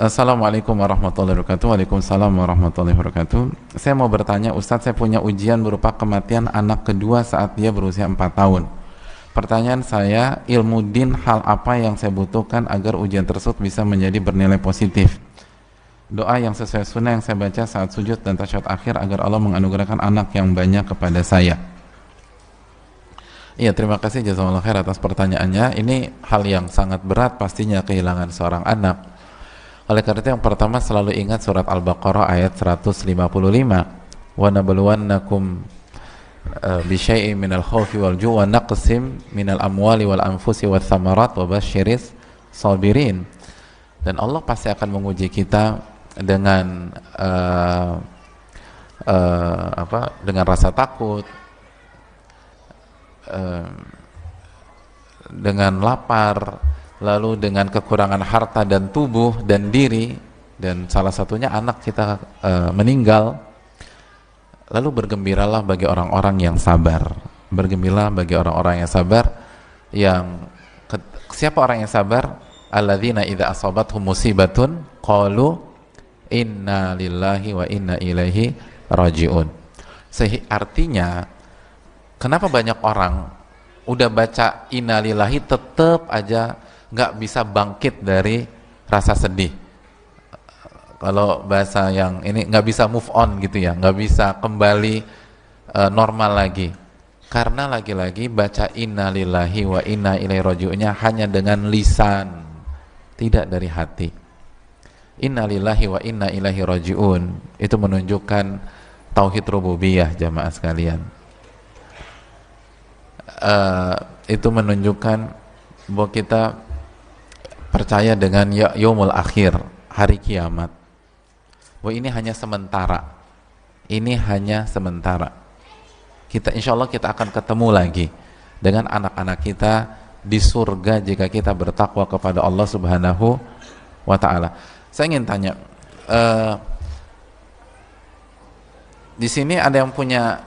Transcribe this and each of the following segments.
Assalamualaikum warahmatullahi wabarakatuh. Waalaikumsalam warahmatullahi wabarakatuh. Saya mau bertanya, Ustadz, saya punya ujian berupa kematian anak kedua saat dia berusia 4 tahun. Pertanyaan saya, ilmu din hal apa yang saya butuhkan agar ujian tersebut bisa menjadi bernilai positif? Doa yang sesuai sunnah yang saya baca saat sujud dan tasyahud akhir agar Allah menganugerahkan anak yang banyak kepada saya. Iya, terima kasih jazakallahu khair atas pertanyaannya. Ini hal yang sangat berat pastinya, kehilangan seorang anak. Oleh karena itu yang pertama selalu ingat surat Al-Baqarah ayat 155. Wa nabluwannakum bisyai'in minal khawfi wal ju' wa naqsim minal amwali wal anfusi wath thamarat wa basyiris sabirin. Dan Allah pasti akan menguji kita dengan dengan rasa takut, dengan lapar, lalu dengan kekurangan harta dan tubuh dan diri, dan salah satunya anak kita meninggal. Lalu bergembiralah bagi orang-orang yang sabar. Bergembiralah bagi orang-orang yang sabar. Siapa orang yang sabar? Alladzina idza asabathum musibatun qalu inna lillahi wa inna ilaihi rajiun. Artinya, kenapa banyak orang udah baca innalillahi tetap aja nggak bisa bangkit dari rasa sedih? Kalau bahasa yang ini, nggak bisa move on gitu ya, nggak bisa kembali normal lagi, karena lagi-lagi baca innalillahi wa inna ilaihi rajiunnya hanya dengan lisan, tidak dari hati. Innalillahi wa inna ilaihi rajiun itu menunjukkan tauhid rububiyah, jamaah sekalian. Itu menunjukkan bahwa kita percaya dengan yaumul akhir, hari kiamat. Bahwa ini hanya sementara. Ini hanya sementara. Insya Allah kita akan ketemu lagi dengan anak-anak kita di surga jika kita bertakwa kepada Allah Subhanahu wa ta'ala. Saya ingin tanya, di sini ada yang punya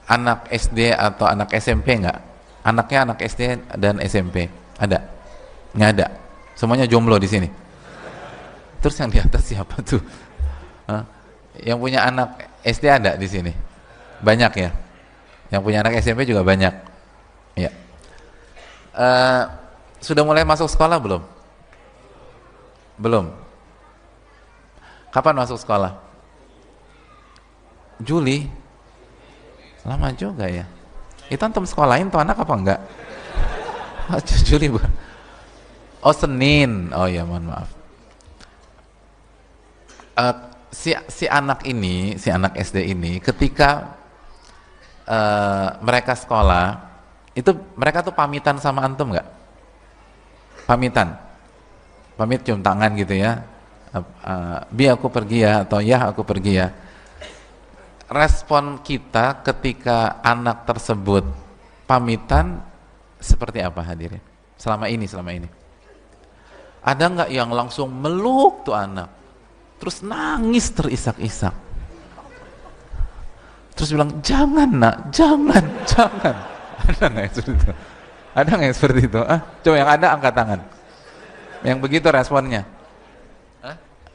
anak SD atau anak SMP nggak? Anaknya anak SD dan SMP ada? Nggak ada. Semuanya jomblo di sini. Terus yang di atas siapa tuh? Yang punya anak SD ada di sini? Banyak ya. Yang punya anak SMP juga banyak. Ya. Sudah mulai masuk sekolah belum? Belum. Kapan masuk sekolah? Juli. Lama juga ya. Itu antum sekolahin tuh anak apa enggak? Juli. Oh, Senin. Oh ya, mohon maaf. Si anak ini, si anak SD ini, ketika mereka sekolah, itu mereka tuh pamitan sama antum nggak? Pamitan, pamit cium tangan gitu ya. Bi aku pergi ya, atau ya aku pergi ya. Respon kita ketika anak tersebut pamitan seperti apa, hadirin? Selama ini. Ada nggak yang langsung meluk tuh anak? Terus nangis terisak-isak, terus bilang jangan nak, jangan. Ada nggak yang seperti itu? Ada nggak yang seperti itu? Coba yang ada angkat tangan. Yang begitu responnya?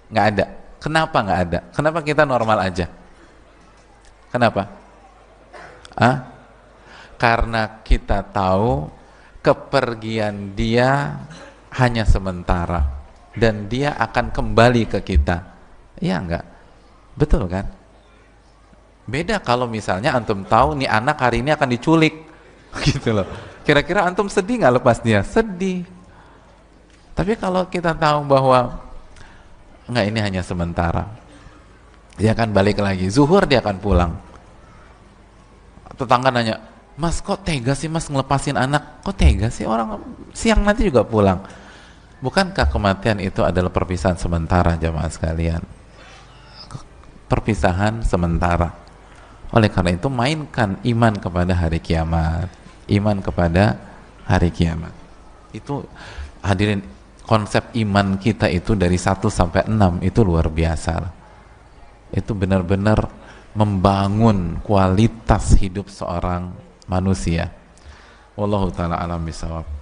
Nggak ada. Kenapa nggak ada? Kenapa kita normal aja? Kenapa? Karena kita tahu kepergian dia hanya sementara dan dia akan kembali ke kita. Iya enggak? Betul kan? Beda kalau misalnya antum tahu nih anak hari ini akan diculik gitu loh. Kira-kira antum sedih nggak lepas dia? Sedih. Tapi kalau kita tahu bahwa enggak, ini hanya sementara, dia akan balik lagi, zuhur dia akan pulang. Tetangga nanya, mas kok tega sih mas ngelepasin anak? Kok tega sih, orang siang nanti juga pulang. Bukankah kematian itu adalah perpisahan sementara, jamaah sekalian? Perpisahan sementara. Oleh karena itu mainkan iman kepada hari kiamat. Iman kepada hari kiamat. Itu, hadirin, konsep iman kita itu dari 1 sampai 6 itu luar biasa. Itu benar-benar membangun kualitas hidup seorang manusia. Wallahu ta'ala alam bisawab.